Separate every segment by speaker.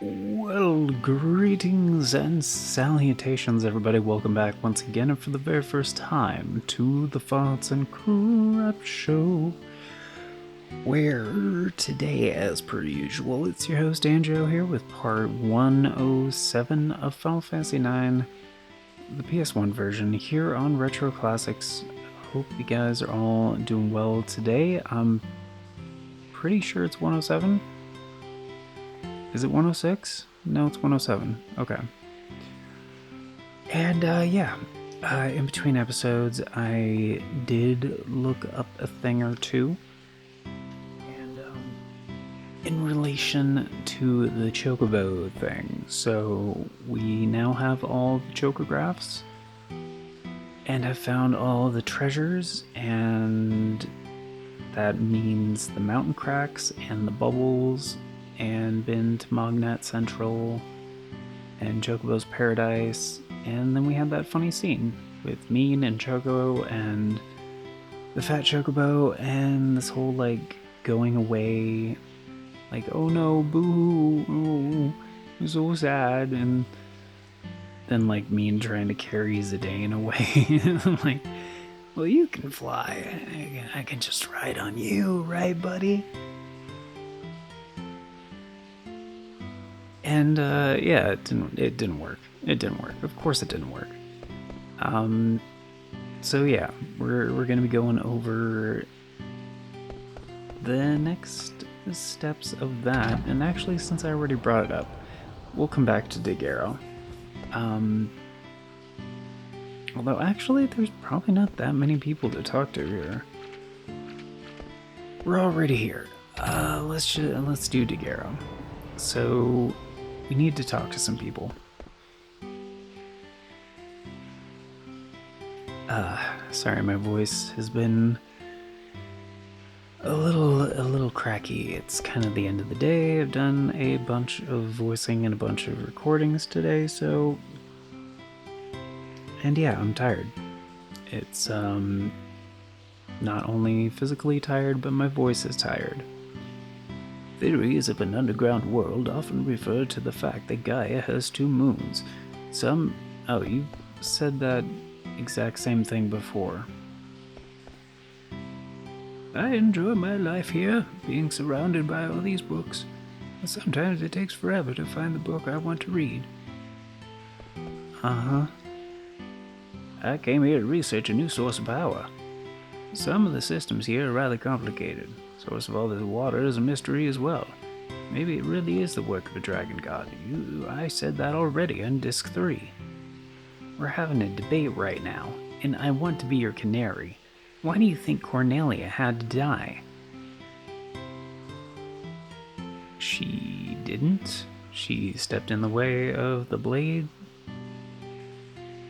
Speaker 1: Well, greetings and salutations, everybody. Welcome back once again and for the very first time to the Thoughts and Corrupt Show, where today, as per usual, it's your host Anjo here with part 107 of Final Fantasy IX, the PS1 version, here on Retro Classics. Hope you guys are all doing well today. I'm pretty sure it's 107. Is it 106? No, it's 107. Okay. And in between episodes, I did look up a thing or two. And in relation to the Chocobo thing, so we now have all the chocographs and have found all the treasures, and that means the mountain cracks and the bubbles, and been to Mognet Central and Chocobo's Paradise, and then we had that funny scene with Mean and Choco and the fat Chocobo, and this whole like going away, like, oh no, boo, oh, I'm so sad, and then like Mean trying to carry Zidane away. I'm like, well, you can fly, I can just ride on you, right, buddy? And it didn't work. It didn't work. Of course it didn't work. So yeah, we're gonna be going over the next steps of that. And actually, since I already brought it up, we'll come back to Dig Arrow. Although actually, there's probably not that many people to talk to here. We're already here. Let's do Dig Arrow. So we need to talk to some people. Sorry, my voice has been a little cracky. It's kind of the end of the day. I've done a bunch of voicing and a bunch of recordings today, so... And yeah, I'm tired. It's, not only physically tired, but my voice is tired. Theories of an underground world often refer to the fact that Gaia has two moons. Oh, you said that exact same thing before. I enjoy my life here, being surrounded by all these books. But sometimes it takes forever to find the book I want to read. Uh-huh. I came here to research a new source of power. Some of the systems here are rather complicated. Source of all this water is a mystery as well. Maybe it really is the work of a dragon god. I said that already on Disc 3. We're having a debate right now, and I want to be your canary. Why do you think Cornelia had to die? She didn't. She stepped in the way of the blade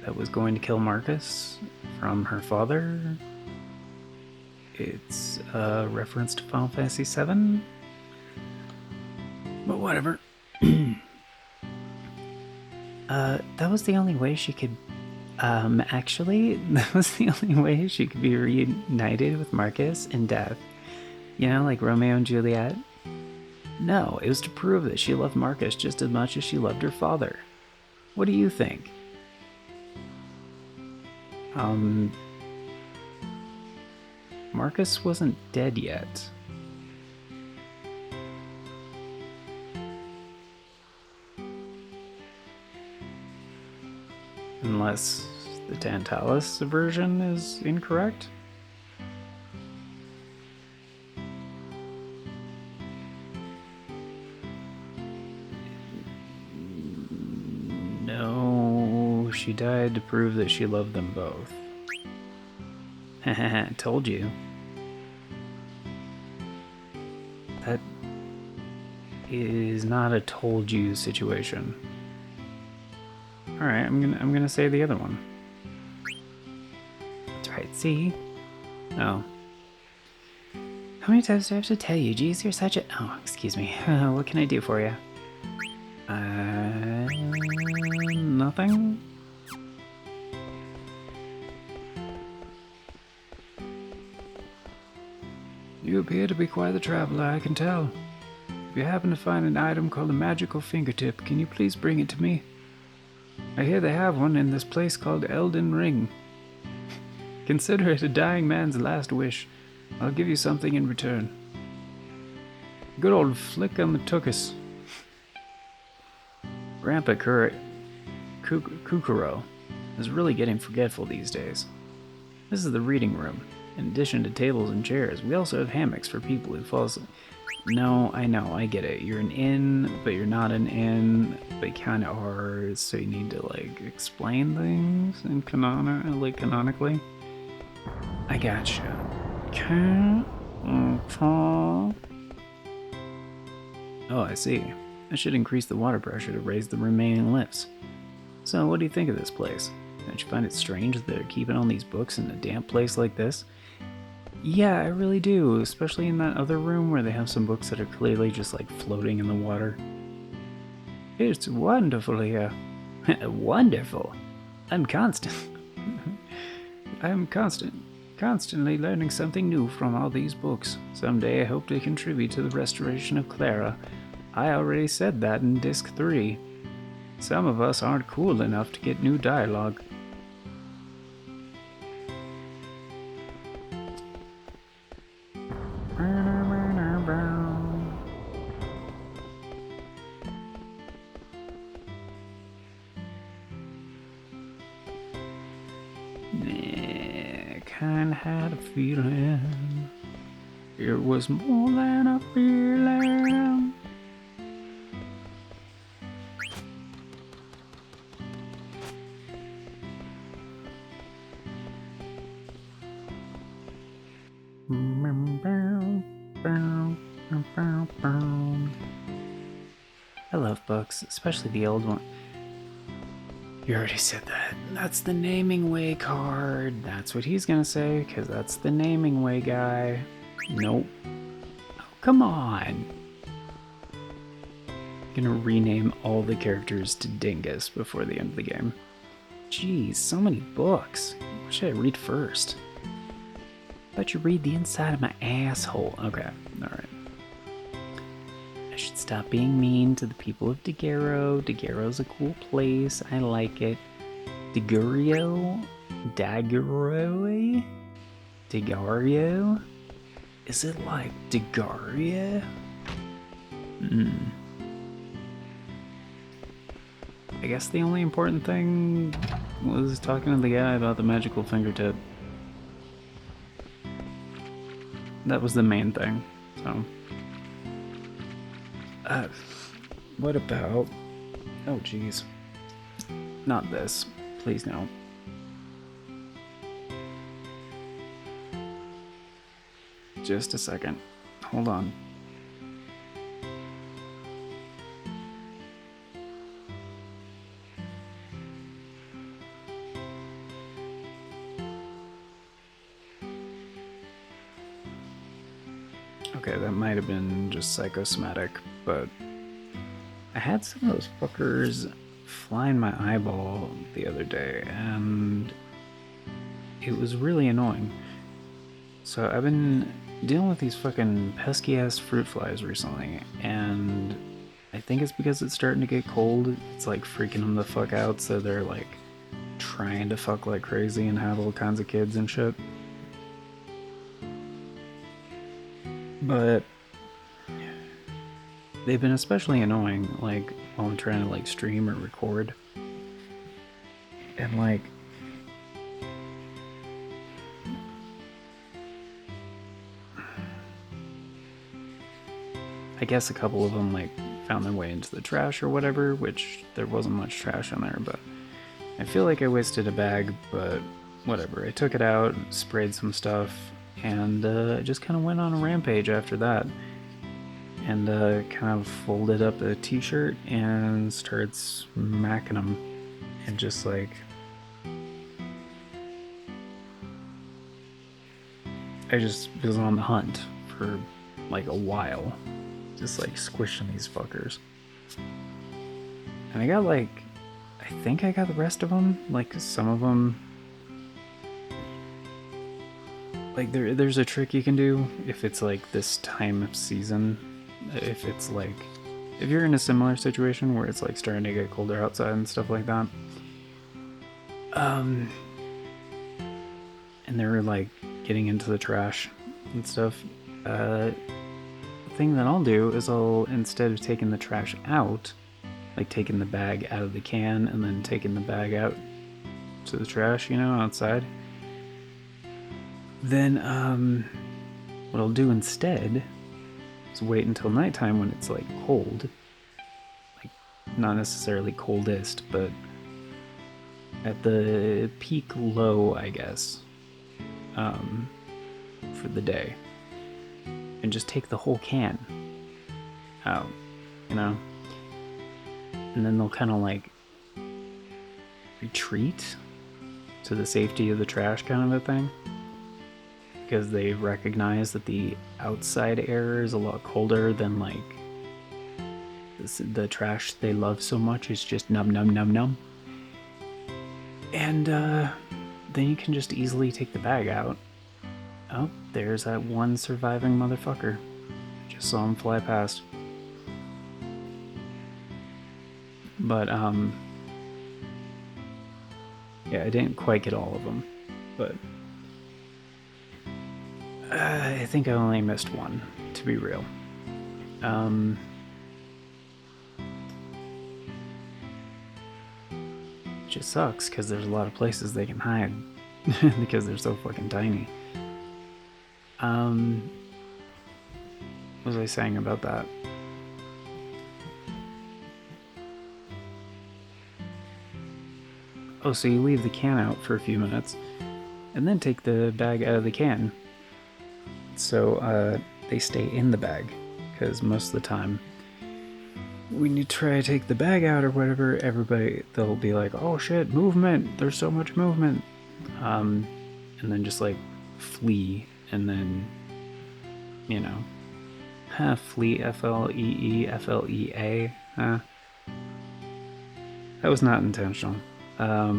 Speaker 1: that was going to kill Marcus from her father. It's a reference to Final Fantasy VII. But whatever. That was the only way she could... actually, that was the only way she could be reunited with Marcus in death. You know, like Romeo and Juliet? No, it was to prove that she loved Marcus just as much as she loved her father. What do you think? Marcus wasn't dead yet. Unless the Tantalus version is incorrect? No, she died to prove that she loved them both. Haha, told you. That is not a told you situation. Alright, I'm gonna say the other one. That's right, see? Oh. How many times do I have to tell you? Geez, you're such a... Oh, excuse me. What can I do for you? Nothing? You appear to be quite the traveler, I can tell. If you happen to find an item called a magical fingertip, can you please bring it to me? I hear they have one in this place called Elden Ring. Consider it a dying man's last wish. I'll give you something in return. Good old flick on the tuchus. Grandpa Kukuro is really getting forgetful these days. This is the reading room. In addition to tables and chairs, we also have hammocks for people who fall asleep. No, I know, I get it. You're an inn, but you're not an inn, but you kind of are, so you need to, like, explain things in canonically. I gotcha. Oh, I see. I should increase the water pressure to raise the remaining lifts. So, what do you think of this place? Don't you find it strange that they're keeping all these books in a damp place like this? Yeah, I really do, especially in that other room where they have some books that are clearly just like floating in the water. It's wonderful here. Wonderful. I'm constantly learning something new from all these books. Someday I hope to contribute to the restoration of Clara. I already said that in Disc 3. Some of us aren't cool enough to get new dialogue. Kinda had a feeling it was more than a feeling. I love books, especially the old one. You already said that. That's the Naming Way card. That's what he's gonna say, because that's the Naming Way guy. Nope. Oh, come on. I'm gonna rename all the characters to Dingus before the end of the game. Jeez, so many books. What should I read first? Let you read the inside of my asshole. Okay, alright. I should stop being mean to the people of Daguerreo. Daguerreo's a cool place. I like it. Daguerreo? Daguerreo? Daguerreo? Is it like Daguerreo? I guess the only important thing was talking to the guy about the magical fingertip. That was the main thing, so... what about... Oh, jeez. Not this. Please, no. Just a second. Hold on. Okay, that might have been just psychosomatic, but I had some of those fuckers fly in my eyeball the other day, and it was really annoying. So I've been dealing with these fucking pesky-ass fruit flies recently, and I think it's because it's starting to get cold. It's like freaking them the fuck out, so they're like trying to fuck like crazy and have all kinds of kids and shit. But they've been especially annoying, like, while I'm trying to, like, stream or record. And, like... I guess a couple of them, like, found their way into the trash or whatever, which there wasn't much trash in there, but... I feel like I wasted a bag, but whatever. I took it out, sprayed some stuff, and I just kind of went on a rampage after that. And kind of folded up a t-shirt and started smacking them. And just like... I just was on the hunt for like a while. Just like squishing these fuckers. And I got like... I think I got the rest of them. Like some of them... Like there's a trick you can do if it's like this time of season if it's like, if you're in a similar situation where it's like starting to get colder outside and stuff like that, and they're like getting into the trash and stuff, the thing that I'll do is I'll, instead of taking the trash out, like taking the bag out of the can and then taking the bag out to the trash, you know, outside, then what I'll do instead is wait until nighttime when it's like cold, like not necessarily coldest, but at the peak low, I guess, for the day, and just take the whole can out, you know, and then they'll kind of like retreat to the safety of the trash kind of a thing, because they recognize that the outside air is a lot colder than like the trash they love so much is just num num num num. And then you can just easily take the bag out. Oh, there's that one surviving motherfucker. Just saw him fly past. But yeah, I didn't quite get all of them, but I think I only missed one, to be real. Which just sucks, because there's a lot of places they can hide, because they're so fucking tiny. What was I saying about that? Oh, so you leave the can out for a few minutes, and then take the bag out of the can. So they stay in the bag, because most of the time, when you try to take the bag out or whatever, they'll be like, oh shit, movement, there's so much movement. And then just like flee, and then, you know, flee, F-L-E-E, F-L-E-A, that was not intentional. I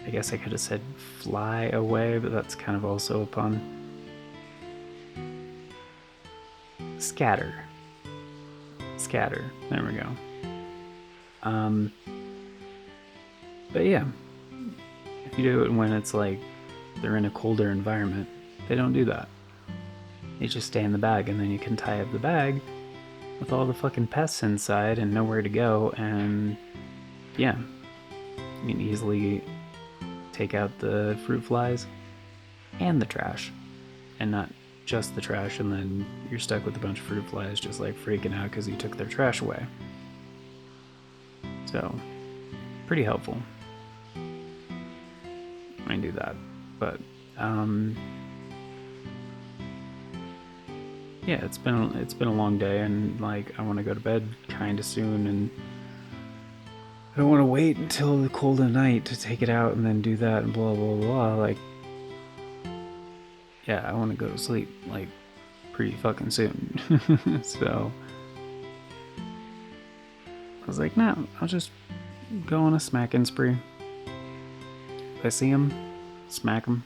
Speaker 1: guess I could have said fly away, but that's kind of also a pun. Scatter. There we go. But yeah, if you do it when it's like they're in a colder environment, they don't do that. They just stay in the bag, and then you can tie up the bag with all the fucking pests inside and nowhere to go, and yeah, you can easily take out the fruit flies and the trash, and not just the trash, and then you're stuck with a bunch of fruit flies just like freaking out because you took their trash away. So, pretty helpful. I do that, but yeah, it's been a long day, and like I want to go to bed kind of soon, and I don't want to wait until the cold of night to take it out and then do that and blah blah blah. Like, yeah, I want to go to sleep like pretty fucking soon. So I was like, no, I'll just go on a smacking spree. If I see him, smack him.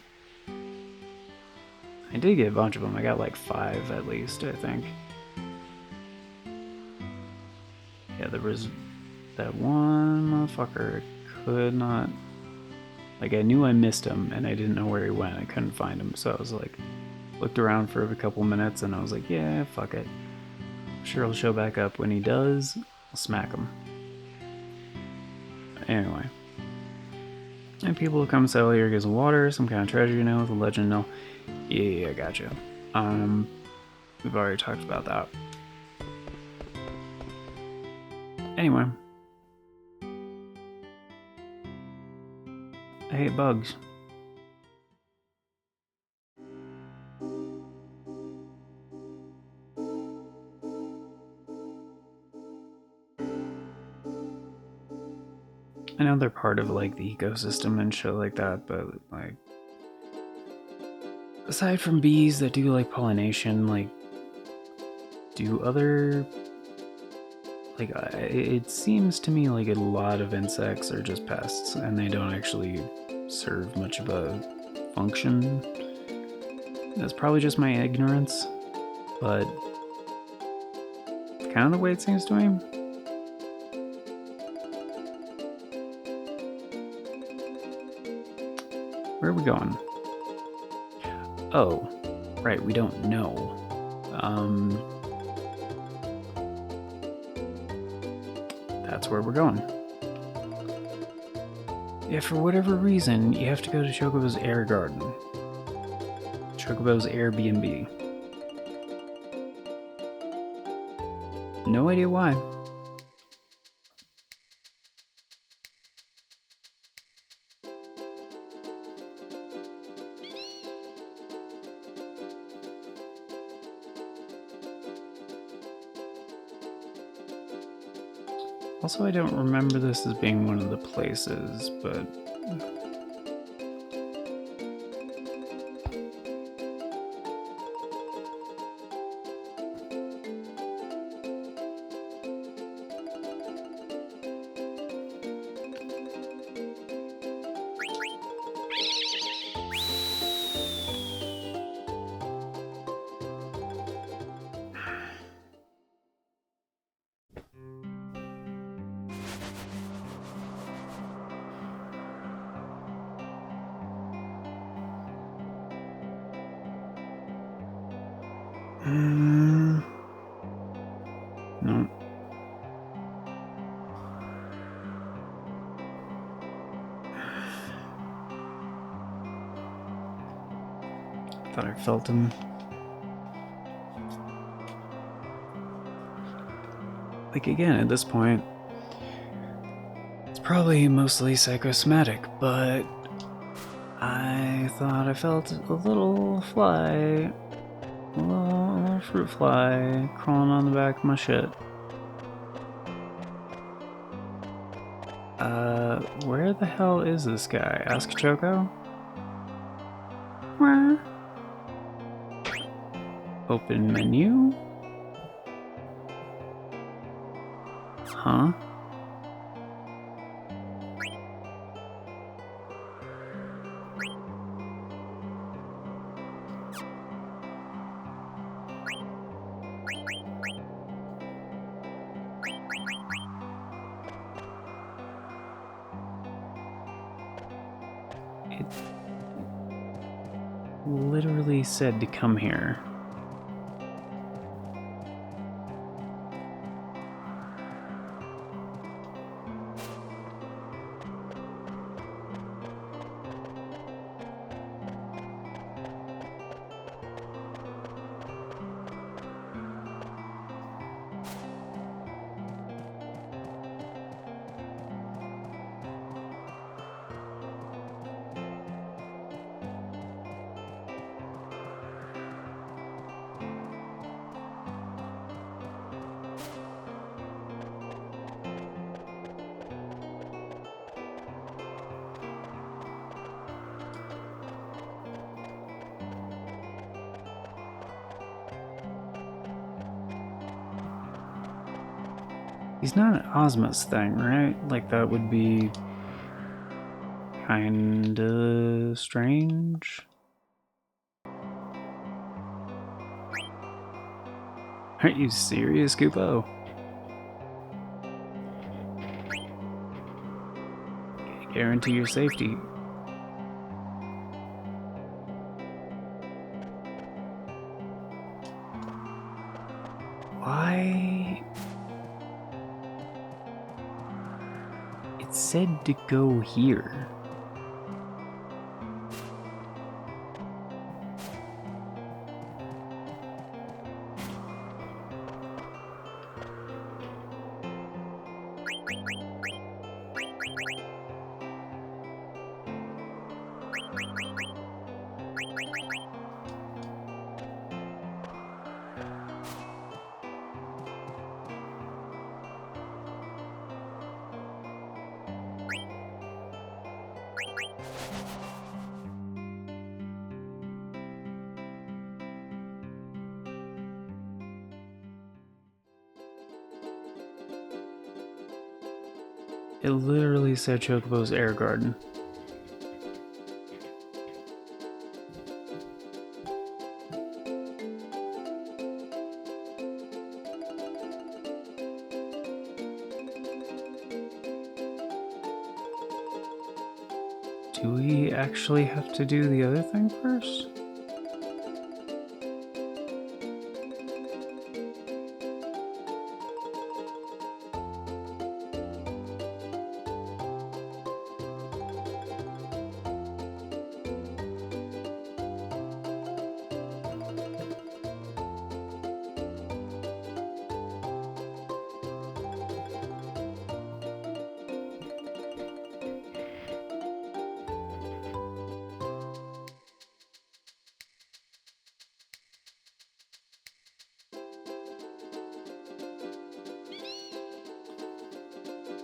Speaker 1: I did get a bunch of them. I got like 5 at least, I think. Yeah, there was that one motherfucker. Could not... Like, I knew I missed him, and I didn't know where he went. I couldn't find him, so I was like... Looked around for a couple minutes, and I was like, yeah, fuck it. I'm sure he'll show back up. When he does, I'll smack him. Anyway. And people will come sell here, get some water, some kind of treasure, you know, with a legend, no. Yeah, I gotcha. We've already talked about that. Anyway. I hate bugs. I know they're part of like the ecosystem and shit like that, but like, aside from bees that do like pollination, like, do other, like, it seems to me like a lot of insects are just pests and they don't actually serve much of a function. That's probably just my ignorance, but kind of way it seems to me. Where are we going? Oh, right, we don't know. That's where we're going. Yeah, for whatever reason, you have to go to Chocobo's Air Garden. Chocobo's Airbnb. No idea why. Also, I don't remember this as being one of the places, but... No. Thought I felt him. Like, again, at this point, it's probably mostly psychosomatic, but I thought I felt a little fly, a little fruit fly crawling on the back of my shit. Where the hell is this guy? Ask Choco? Where? Open menu? Huh? It literally said to come here. He's not an Ozma's thing, right? Like, that would be kinda strange. Are you serious, Kupo? Guarantee your safety. Why? It said to go here. It literally said Chocobo's Air Garden. Do we actually have to do the other thing first?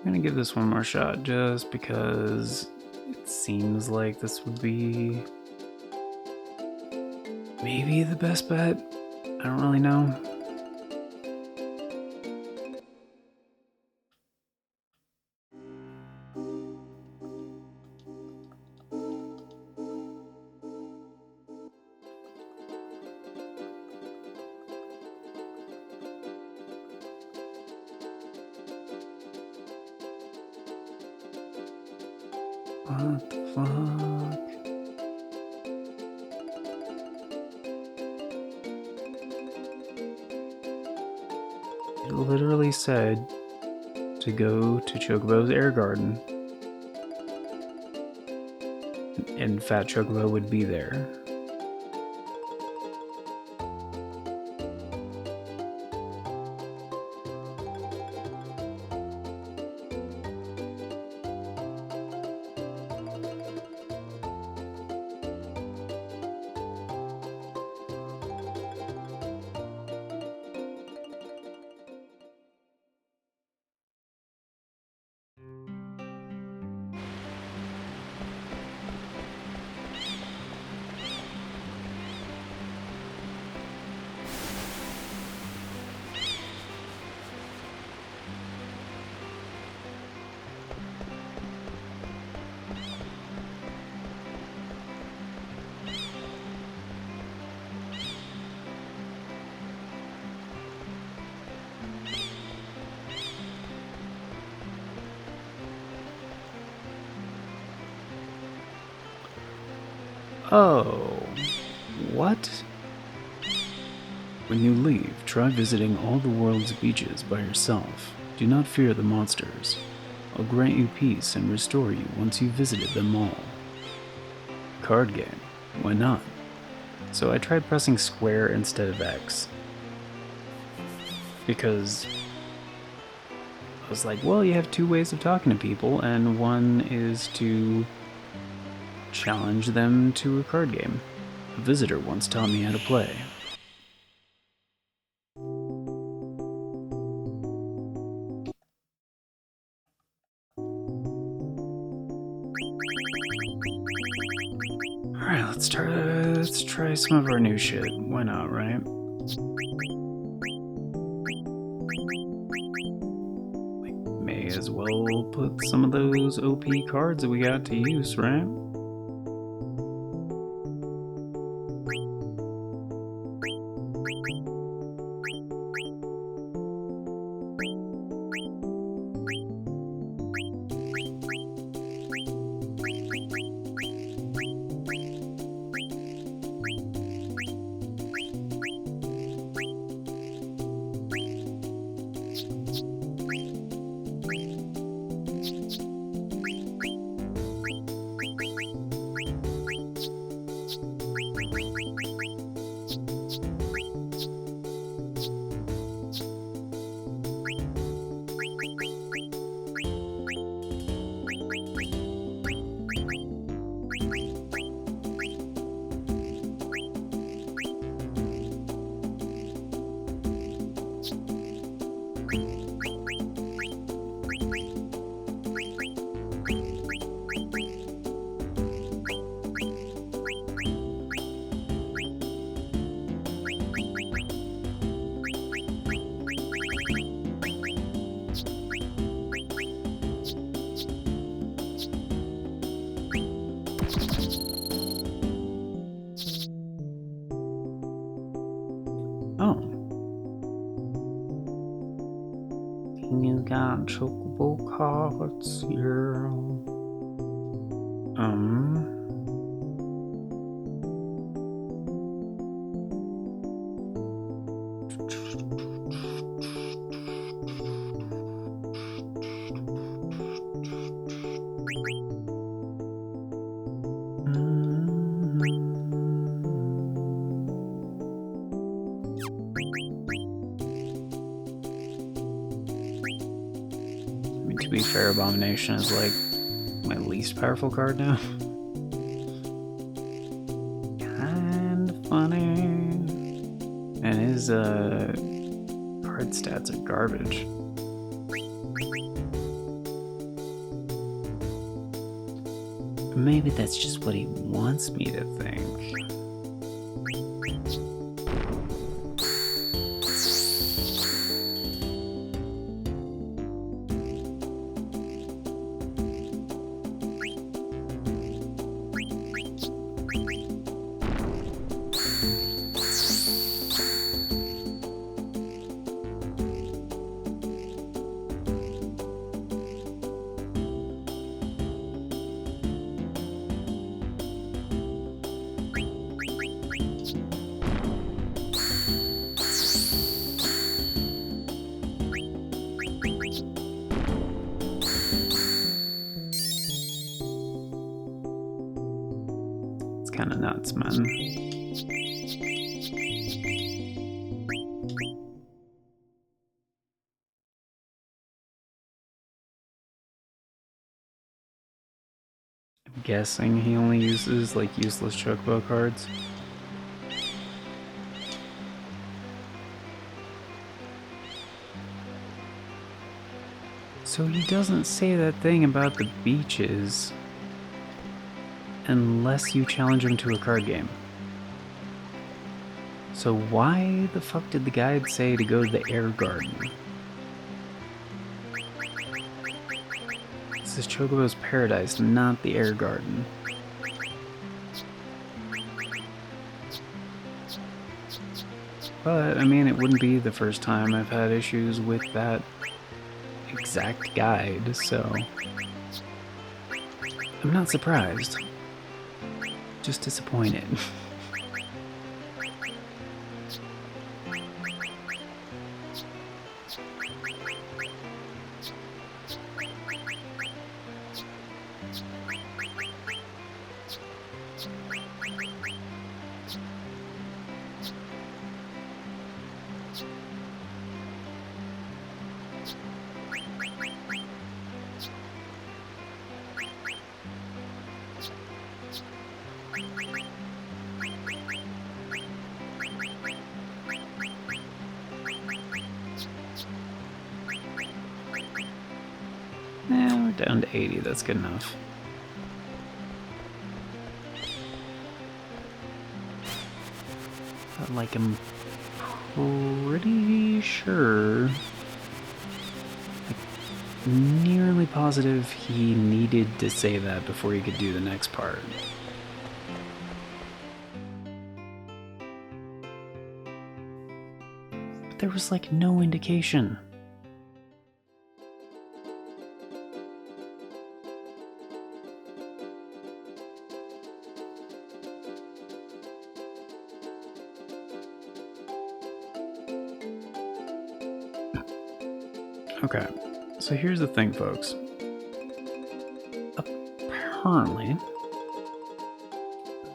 Speaker 1: I'm gonna give this one more shot just because it seems like this would be maybe the best bet. I don't really know. What the fuck? It literally said to go to Chocobo's Air Garden, and Fat Chocobo would be there. Oh, what? When you leave, try visiting all the world's beaches by yourself. Do not fear the monsters. I'll grant you peace and restore you once you've visited them all. Card game. Why not? So I tried pressing square instead of X. Because I was like, well, you have two ways of talking to people, and one is to challenge them to a card game. A visitor once taught me how to play. Alright, let's try some of our new shit. Why not, right? We may as well put some of those OP cards that we got to use, right? Oh. You got chocobo cards here. I mean, to be fair, Abomination is like my least powerful card now. Kind of funny. And his card stats are garbage. Maybe that's just what he wants me to think. Kind of nuts, man. I'm guessing he only uses like useless chocobo cards. So he doesn't say that thing about the beaches unless you challenge him to a card game. So why the fuck did the guide say to go to the air garden? This is Chocobo's Paradise, not the air garden. But, I mean, it wouldn't be the first time I've had issues with that exact guide, so I'm not surprised. Just disappointed. Yeah, we're down to 80, that's good enough. But like, I'm pretty sure, like, nearly positive he needed to say that before he could do the next part. But there was like no indication. Okay, so here's the thing, folks. Apparently,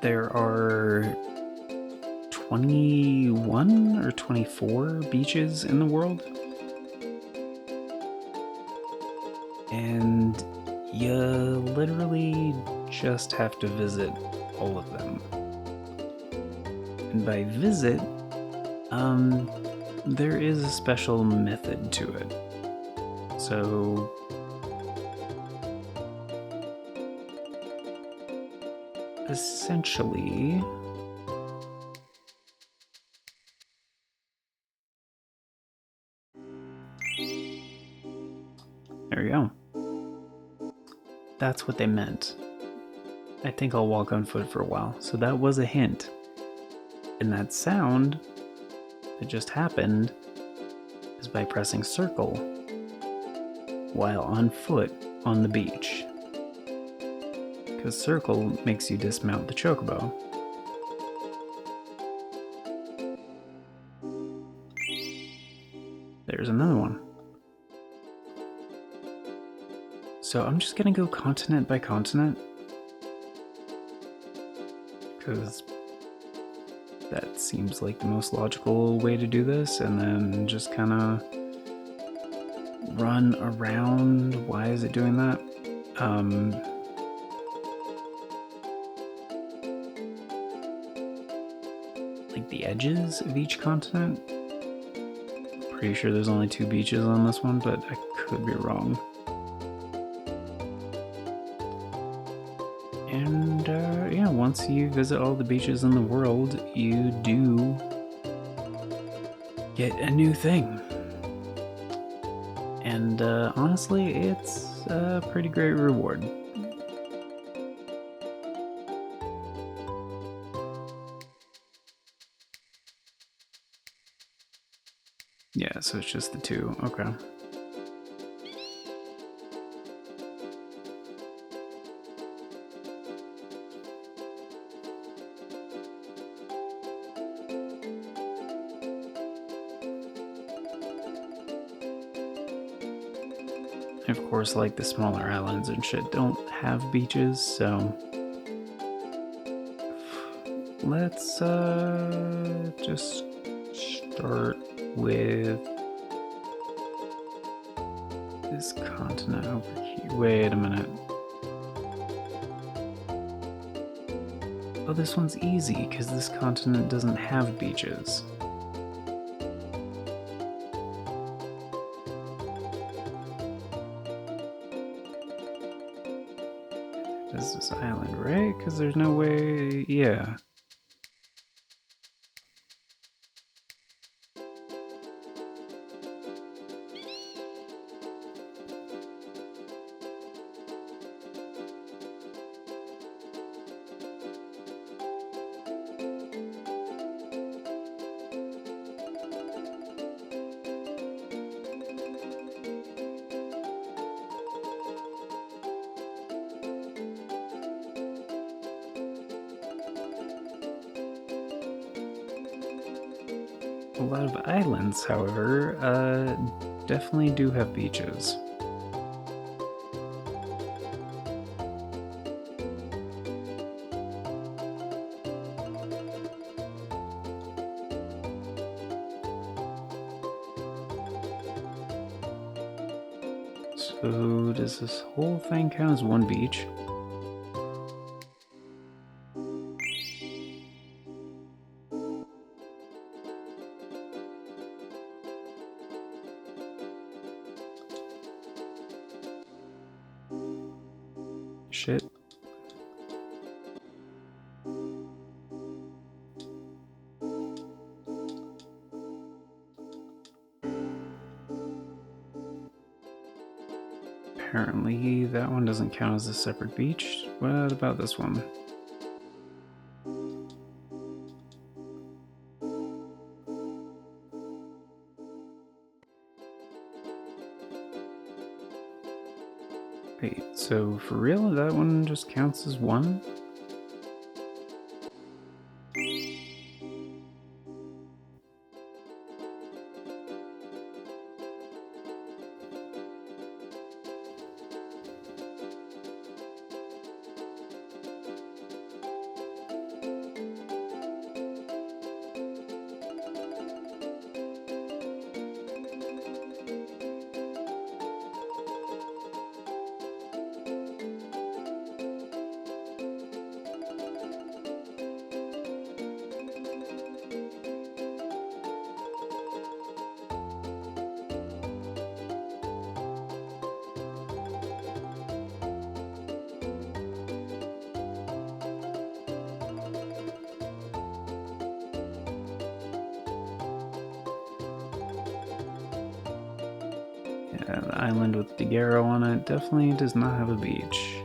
Speaker 1: there are 21 or 24 beaches in the world. And you literally just have to visit all of them. And by visit, there is a special method to it. So essentially, there you go. That's what they meant. I think I'll walk on foot for a while. So that was a hint. And that sound that just happened is by pressing circle while on foot on the beach. Because circle makes you dismount the chocobo. There's another one. So I'm just gonna go continent by continent, because that seems like the most logical way to do this, and then just kind of run around. Why is it doing that? Like the edges of each continent. Pretty sure there's only 2 beaches on this one, but I could be wrong. And yeah, once you visit all the beaches in the world, you do get a new thing. And honestly, it's a pretty great reward. Yeah, so it's just the 2. Okay. Of course, like the smaller islands and shit don't have beaches, so let's just start with this continent over here. Wait a minute. Oh, this one's easy because this continent doesn't have beaches. Does this island, right? Because there's no way. Yeah. A lot of islands, however, definitely do have beaches. So does this whole thing count as one beach? Shit. Apparently that one doesn't count as a separate beach. What about this one? Wait, so for real, that one just counts as one? Yeah, the island with Daguerre on it definitely does not have a beach.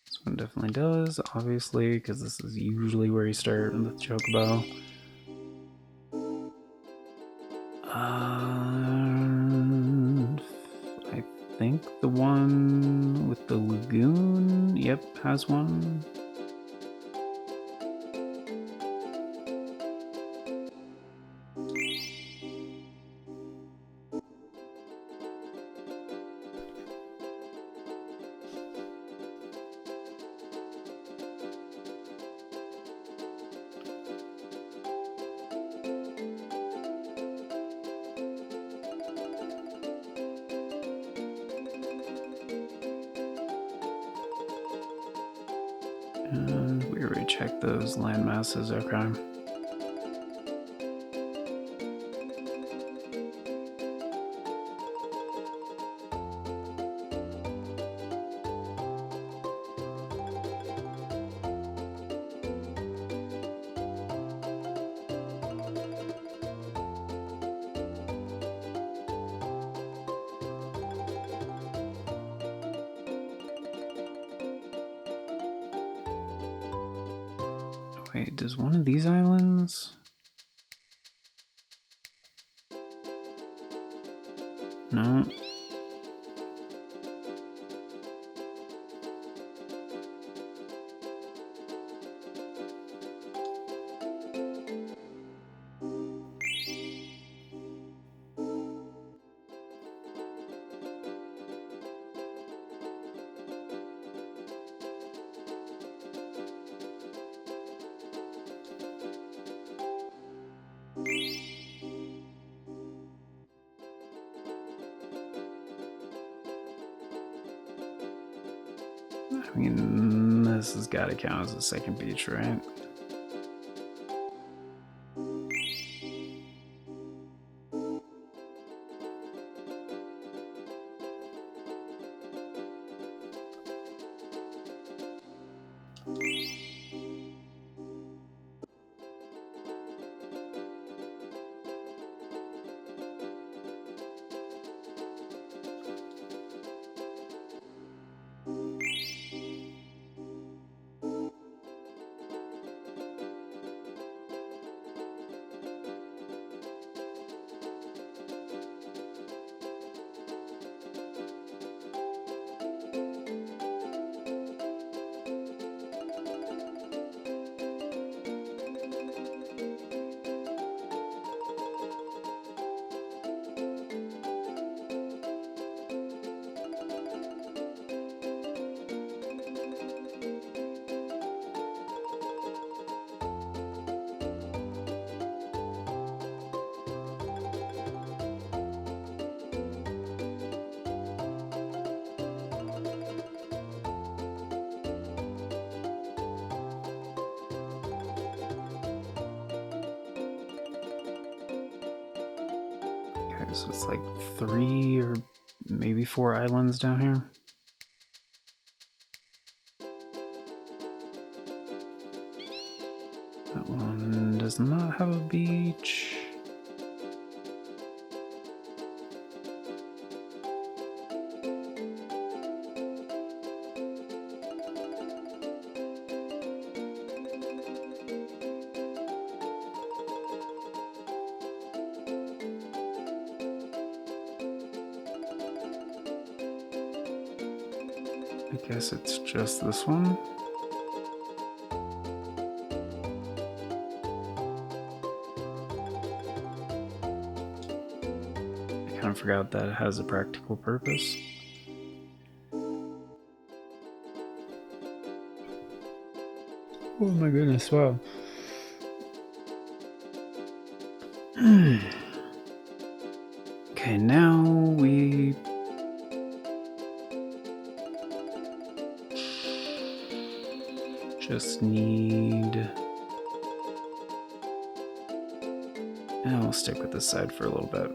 Speaker 1: This one definitely does, obviously, because this is usually where you start with the Chocobo. I think the one with the lagoon, yep, has one. And we already checked those land masses, okay. Wait, does one of these islands? No. I mean, this has got to count as a second beach, right? Okay, so it's like 3 or maybe 4 islands down here. That one does not have a beach. I guess it's just this one. I kind of forgot that it has a practical purpose. Oh my goodness, wow. Okay, now we just need... And we'll stick with this side for a little bit.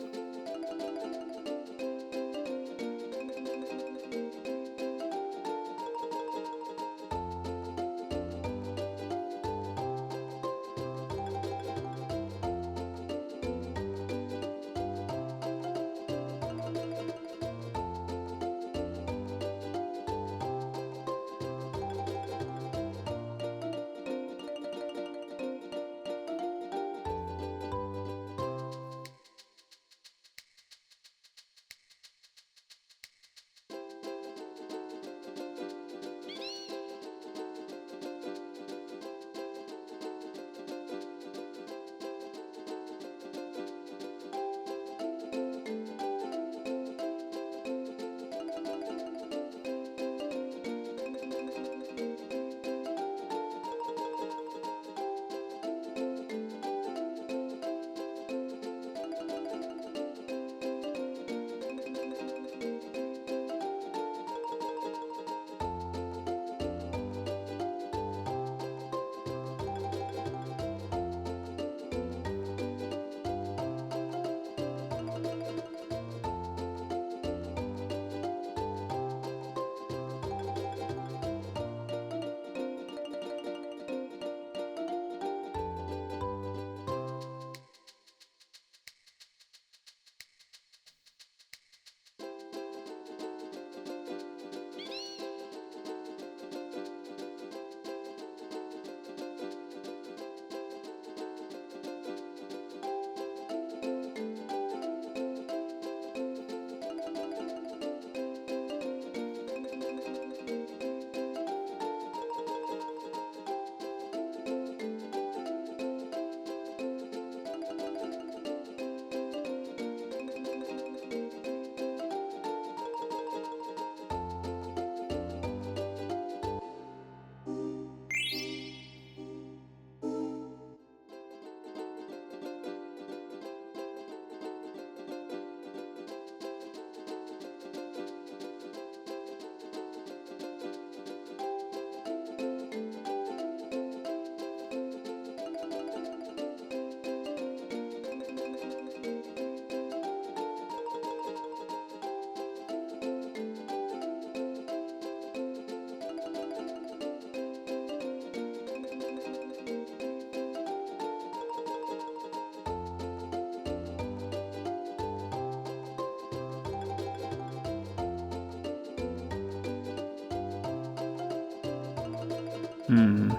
Speaker 1: Hmm.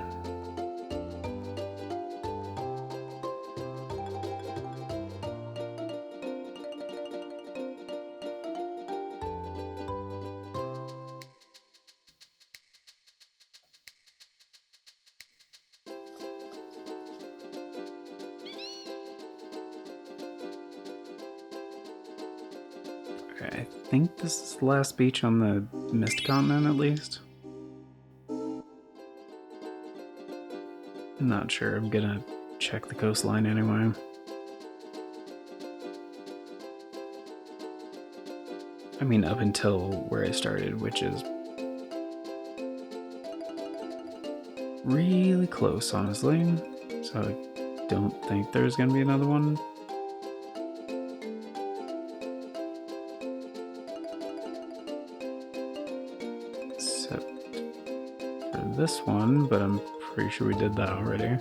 Speaker 1: Okay, I think this is the last beach on the Mist Continent, at least. I'm not sure. I'm gonna check the coastline anyway. I mean, up until where I started, which is really close, honestly. So I don't think there's gonna be another one. Except for this one, but I'm pretty sure we did that already.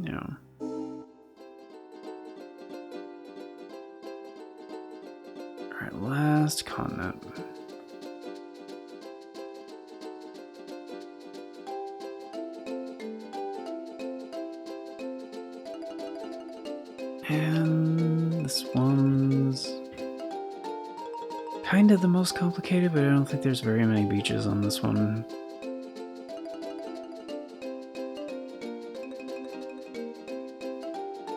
Speaker 1: Yeah. Alright, last continent. And this one's kind of the most complicated, but I don't think there's very many beaches on this one.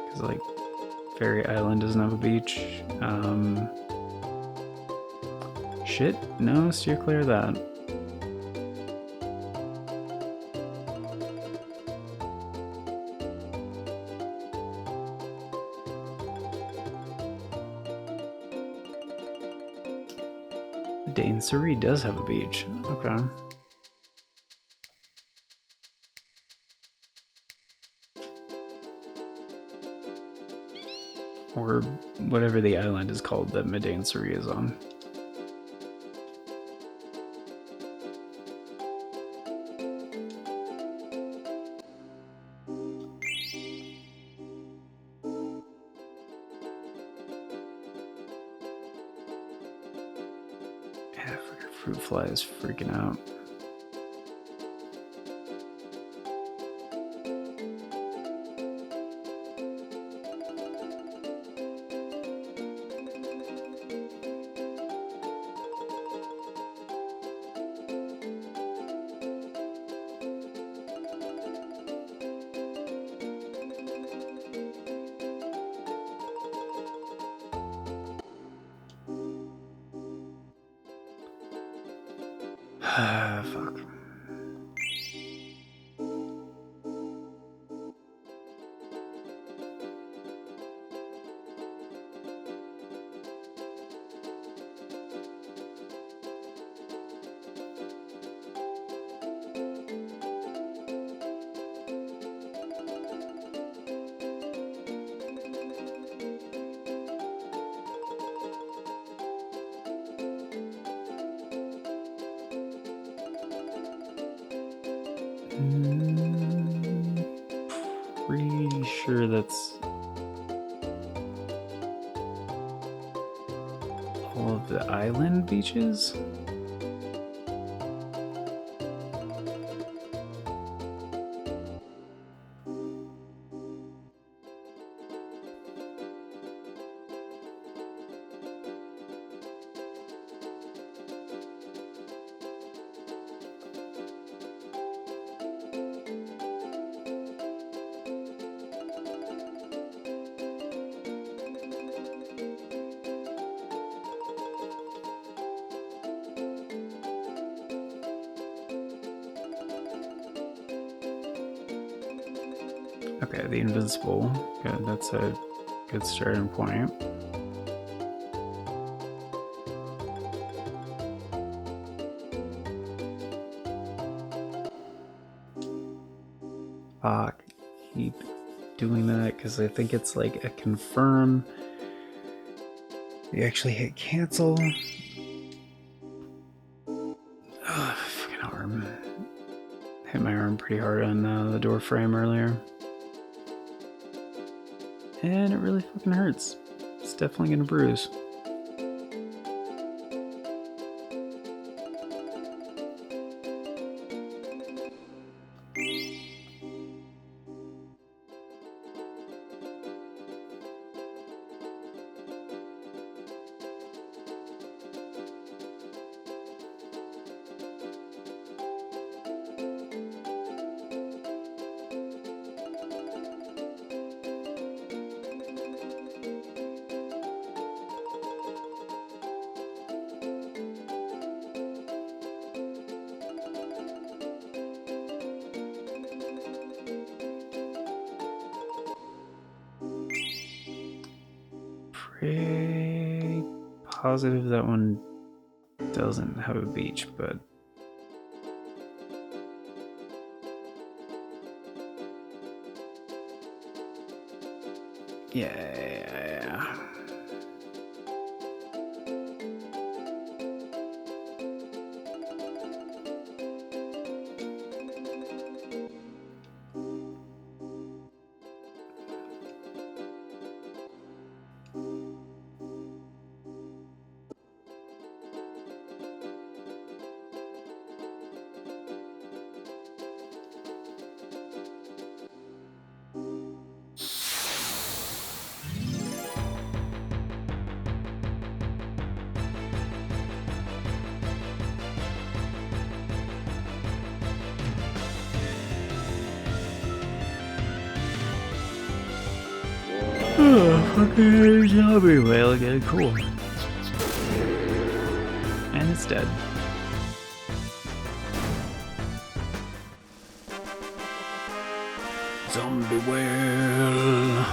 Speaker 1: Because, like, Fairy Island doesn't have a beach. Shit, no, steer clear of that. Dane Surrey does have a beach. Okay. Or whatever the island is called that Medane Surrey is on. Yeah, fruit fly is freaking out. Fuck. Pretty sure that's all of the island beaches. Okay, the Invincible. Good, that's a good starting point. Fuck, keep doing that because I think it's like a confirm. You actually hit cancel. Oh, fucking arm. Hit my arm pretty hard on the door frame earlier. And it really fucking hurts. It's definitely gonna bruise. pretty positive that one doesn't have a beach, but yeah. Oh, fucking zombie whale again, cool. And it's dead. Zombie whale.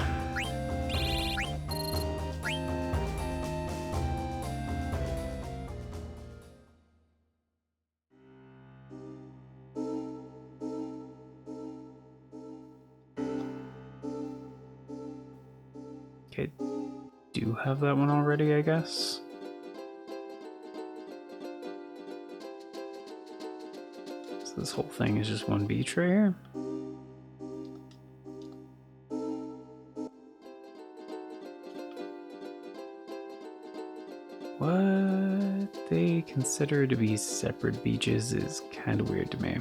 Speaker 1: Okay, do have that one already, I guess. So this whole thing is just one beach right here. What they consider to be separate beaches is kind of weird to me.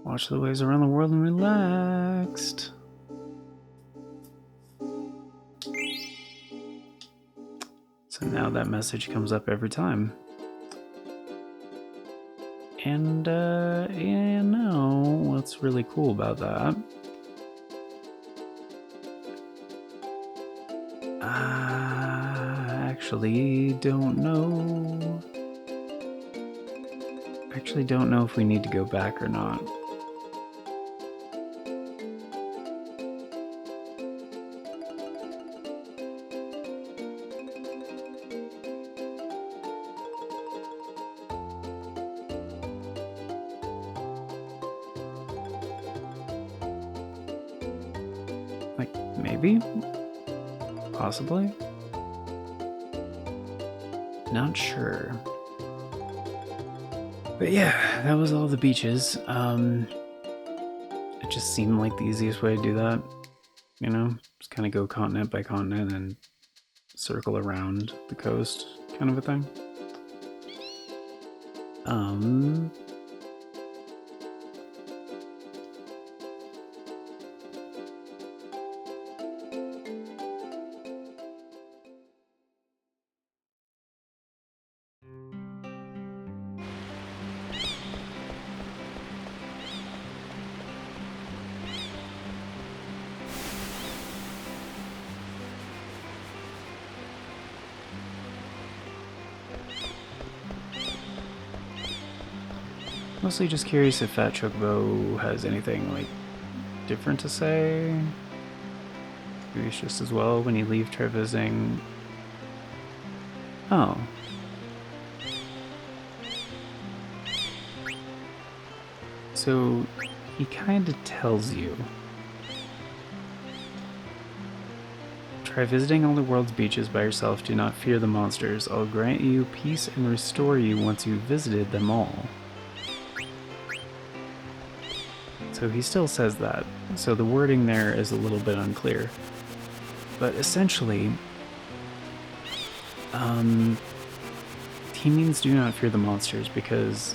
Speaker 1: Watch the waves around the world and relaxed. So now that message comes up every time. And, you know, what's really cool about that? I actually don't know. Actually don't know if we need to go back or not. Like, maybe? Possibly? Not sure. But yeah, that was all the beaches. It just seemed like the easiest way to do that. You know, just kind of go continent by continent and circle around the coast, kind of a thing. Mostly just curious if Fat Chocobo has anything, like, different to say. Maybe it's just as well when you leave, try visiting. Oh. So, he kind of tells you. Try visiting all the world's beaches by yourself. Do not fear the monsters. I'll grant you peace and restore you once you've visited them all. So he still says that. So the wording there is a little bit unclear. But essentially, he means do not fear the monsters because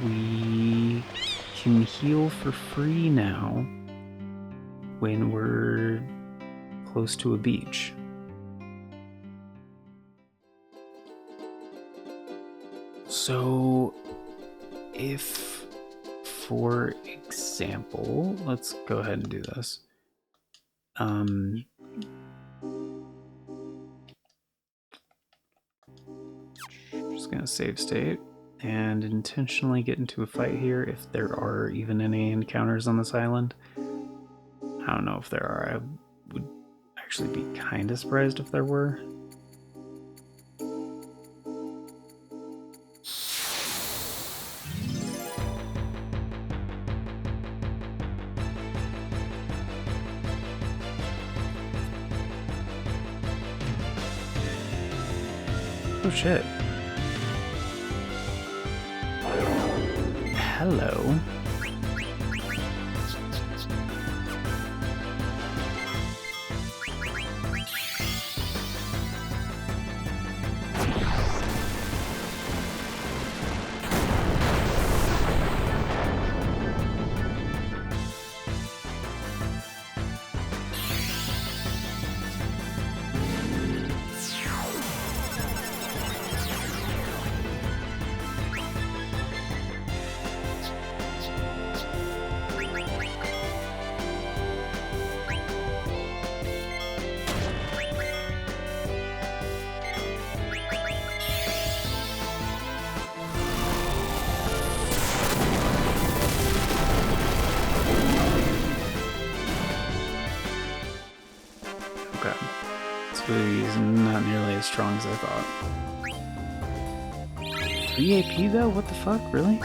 Speaker 1: we can heal for free now when we're close to a beach. So if, for example, let's go ahead and do this. Just gonna save state and intentionally get into a fight here if there are even any encounters on this island. I don't know if there are. I would actually be kind of surprised if there were. Oh shit. Hello. Okay. So he's not nearly as strong as I thought. 3 AP though? What the fuck? Really?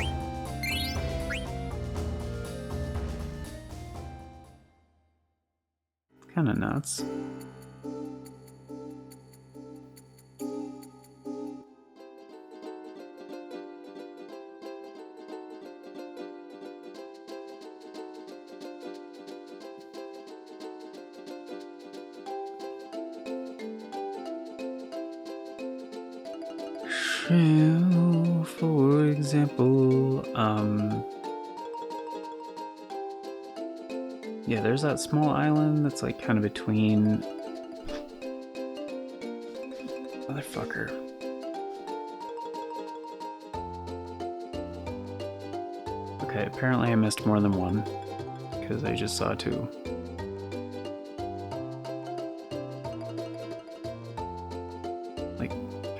Speaker 1: Kinda nuts. For example, yeah, there's that small island that's like kind of between. Motherfucker. Okay, apparently I missed more than one because I just saw two. Like,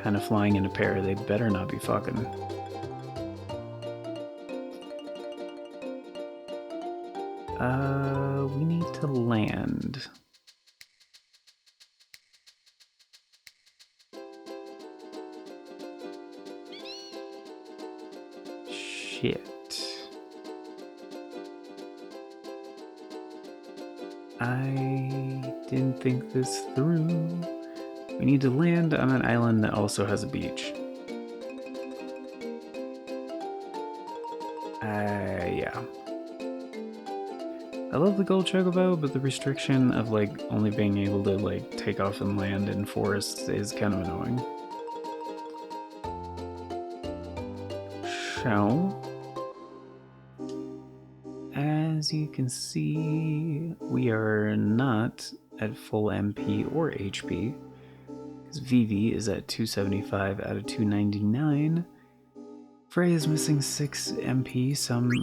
Speaker 1: kind of flying in a pair. They better not be fucking. We need to land. Shit. I didn't think this through. We need to land on an island that also has a beach. Yeah. I love the gold chocobo, but the restriction of like only being able to like take off and land in forests is kind of annoying. So, as you can see, we are not at full MP or HP, because Vivi is at 275 out of 299. Frey is missing 6 MP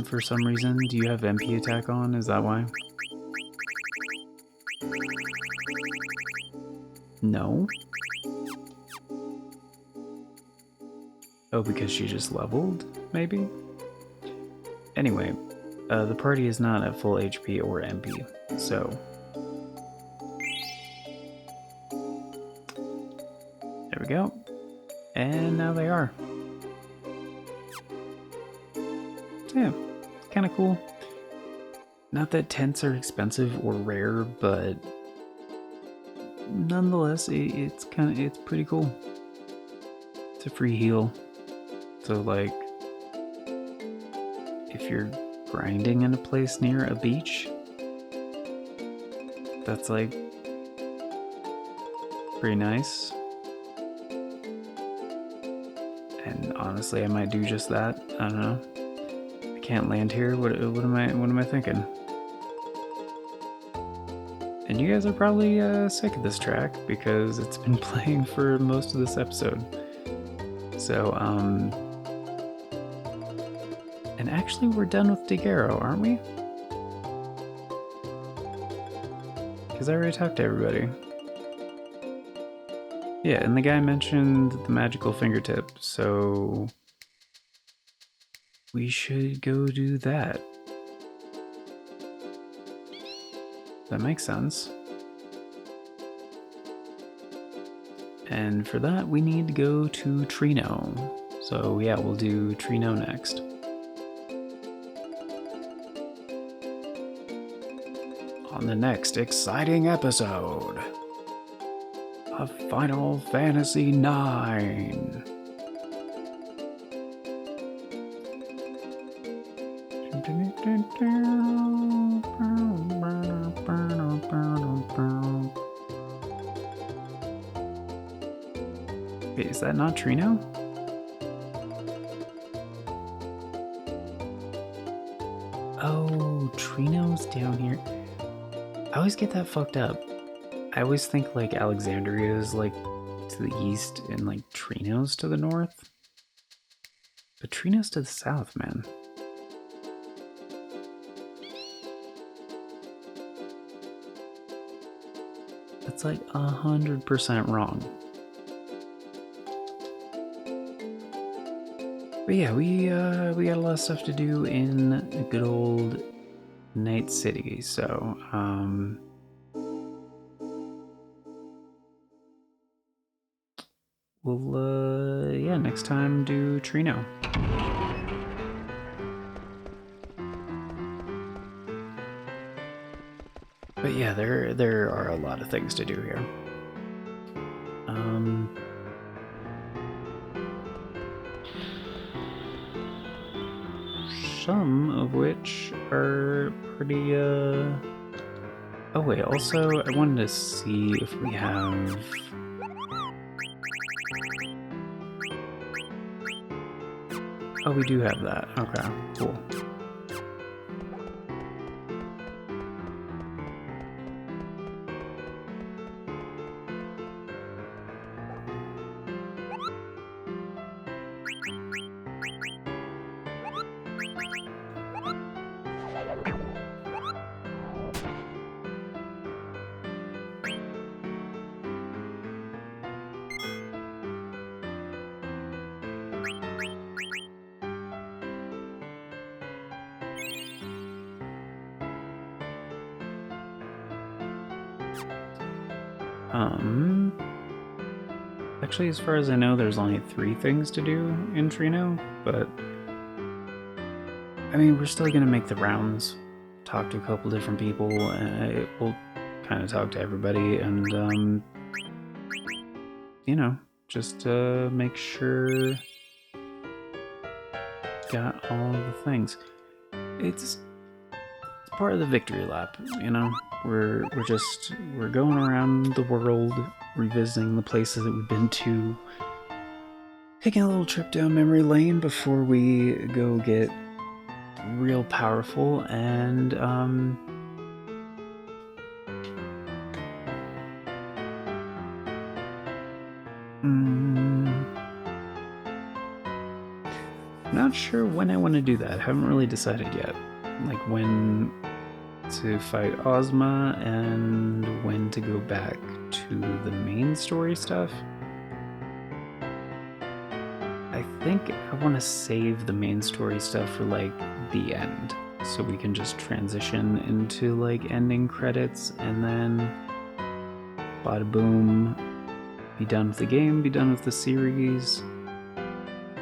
Speaker 1: for some reason. Do you have MP attack on? Is that why? No? Oh, because she just leveled, maybe? Anyway, the party is not at full HP or MP, so... There we go. And now they are. So yeah, kind of cool. Not that tents are expensive or rare, but nonetheless, it's pretty cool. It's a free heal, so like, if you're grinding in a place near a beach, that's like pretty nice. And honestly, I might do just that. I don't know. I can't land here. What am I thinking? And you guys are probably sick of this track because it's been playing for most of this episode. So, and actually we're done with Daguerreo, aren't we? Because I already talked to everybody. Yeah, and the guy mentioned the magical fingertip, so we should go do that. That makes sense. And for that, we need to go to Trino. So yeah, we'll do Trino next. On the next exciting episode of Final Fantasy IX. Wait, is that not Trino? Oh, Trino's down here. I always get that fucked up. I always think like Alexandria is like to the east and like Trino's to the north. But Trino's to the south, man. That's like 100% wrong. But yeah, we got a lot of stuff to do in good old Night City, so we'll yeah, next time do Trino. But yeah, there are a lot of things to do here. Some of which are pretty oh wait, also I wanted to see if we have oh, we do have that. Okay, cool. Actually, as far as I know, there's only 3 things to do in Trino, but I mean, we're still gonna make the rounds, talk to a couple different people, and we'll kind of talk to everybody, and you know, just make sure got all the things. It's part of the victory lap, you know. We're going around the world, revisiting the places that we've been to, taking a little trip down memory lane before we go get real powerful, and I'm not sure when I want to do that. I haven't really decided yet, like when to fight Ozma and when to go back to the main story stuff. I think I want to save the main story stuff for like the end, so we can just transition into like ending credits and then bada boom, be done with the game, be done with the series,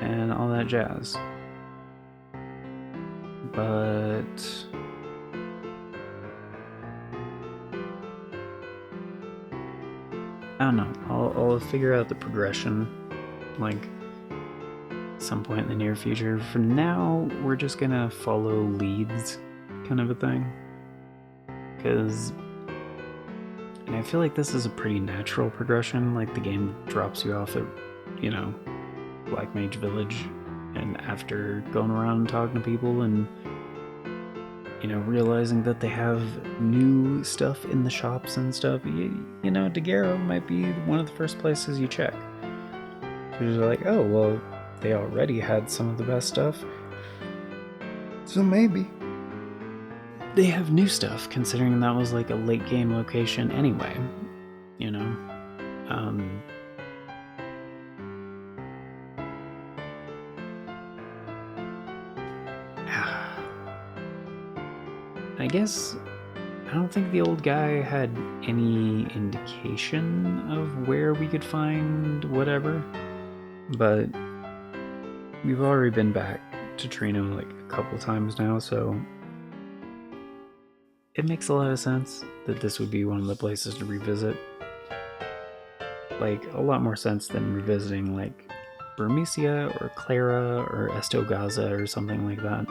Speaker 1: and all that jazz. But I don't know. I'll figure out the progression, like, some point in the near future. For now, we're just gonna follow leads, kind of a thing. Because, and I feel like this is a pretty natural progression. Like, the game drops you off at, you know, Black Mage Village, and after going around and talking to people and, you know, realizing that they have new stuff in the shops and stuff, you know, Daguerreo might be one of the first places you check. So you're like, oh, well, they already had some of the best stuff, so maybe they have new stuff, considering that was like a late game location anyway, you know? I guess I don't think the old guy had any indication of where we could find whatever, but we've already been back to Trino like a couple times now, so it makes a lot of sense that this would be one of the places to revisit. Like, a lot more sense than revisiting like Burmecia or Clara or Estogaza or something like that,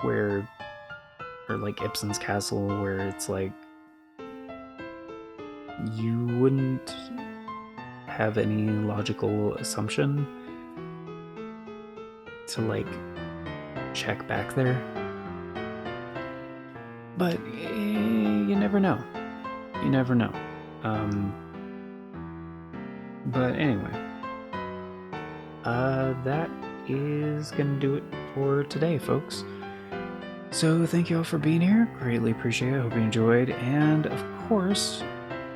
Speaker 1: where, or like Ibsen's Castle, where it's like you wouldn't have any logical assumption to like check back there. But you never know. You never know. But anyway, that is gonna do it for today, folks. So thank you all for being here. Greatly appreciate it. I hope you enjoyed. And of course,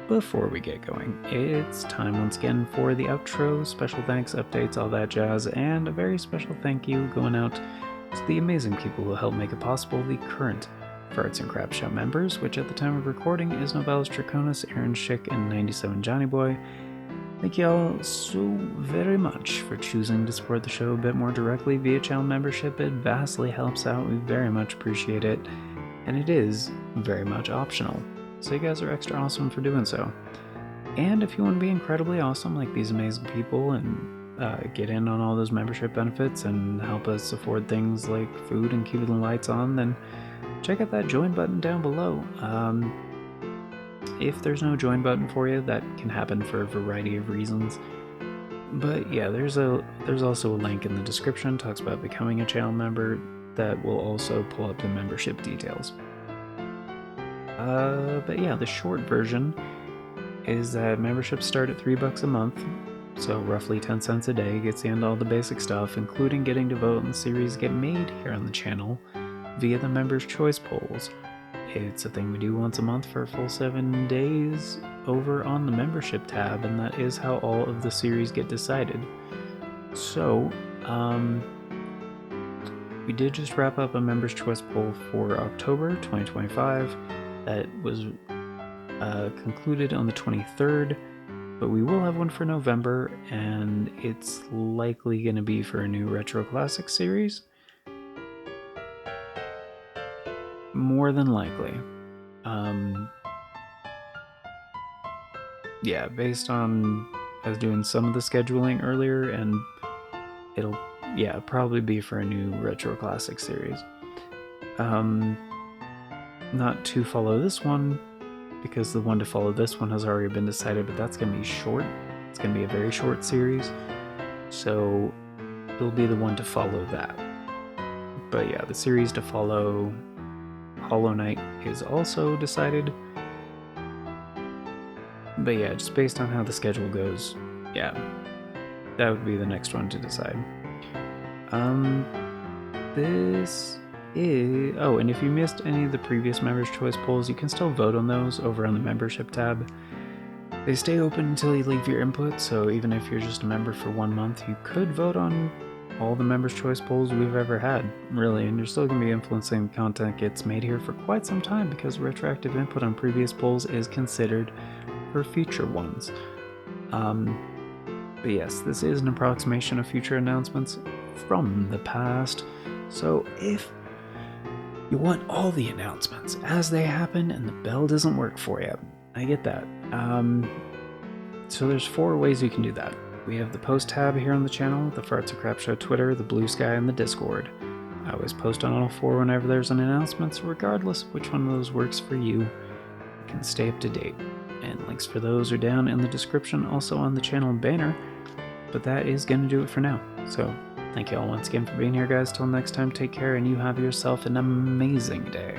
Speaker 1: before we get going, it's time once again for the outro, special thanks, updates, all that jazz, and a very special thank you going out to the amazing people who helped make it possible, the current Farts and Crap Show members, which at the time of recording is Novelis Draconis, Aaron Schick, and 97 Johnny Boy. Thank you all so very much for choosing to support the show a bit more directly via channel membership. It vastly helps out. We very much appreciate it. And it is very much optional. So you guys are extra awesome for doing so. And if you want to be incredibly awesome like these amazing people and get in on all those membership benefits and help us afford things like food and keeping the lights on, then check out that join button down below. If there's no join button for you, that can happen for a variety of reasons. But yeah, there's also a link in the description, talks about becoming a channel member, that will also pull up the membership details. But yeah, the short version is that memberships start at $3 a month, so roughly 10 cents a day, gets you into all the basic stuff, including getting to vote in the series get made here on the channel via the members' choice polls. It's a thing we do once a month for a full 7 days over on the membership tab, and that is how all of the series get decided. So, we did just wrap up a members' choice poll for October 2025. That was concluded on the 23rd, but we will have one for November, and it's likely going to be for a new Retro Classic series. More than likely. Yeah, based on I was doing some of the scheduling earlier, and it'll, yeah, probably be for a new Retro Classic series. Not to follow this one, because the one to follow this one has already been decided, but that's going to be short. It's going to be a very short series, so it'll be the one to follow that. But yeah, the series to follow Hollow Knight is also decided. But yeah, just based on how the schedule goes, yeah, that would be the next one to decide. This is... Oh, and if you missed any of the previous members' choice polls, you can still vote on those over on the membership tab. They stay open until you leave your input, so even if you're just a member for 1 month, you could vote on all the members' choice polls we've ever had, really, and you're still going to be influencing the content that gets made here for quite some time because retroactive input on previous polls is considered for future ones. But yes, this is an approximation of future announcements from the past, so if you want all the announcements as they happen and the bell doesn't work for you, I get that. So there's 4 ways you can do that. We have the post tab here on the channel, the Farts of Crap Show Twitter, the Bluesky, and the Discord. I always post on all 4 whenever there's an announcement, so regardless of which one of those works for you, you can stay up to date. And links for those are down in the description, also on the channel banner. But that is going to do it for now. So thank you all once again for being here, guys. Till next time, take care, and you have yourself an amazing day.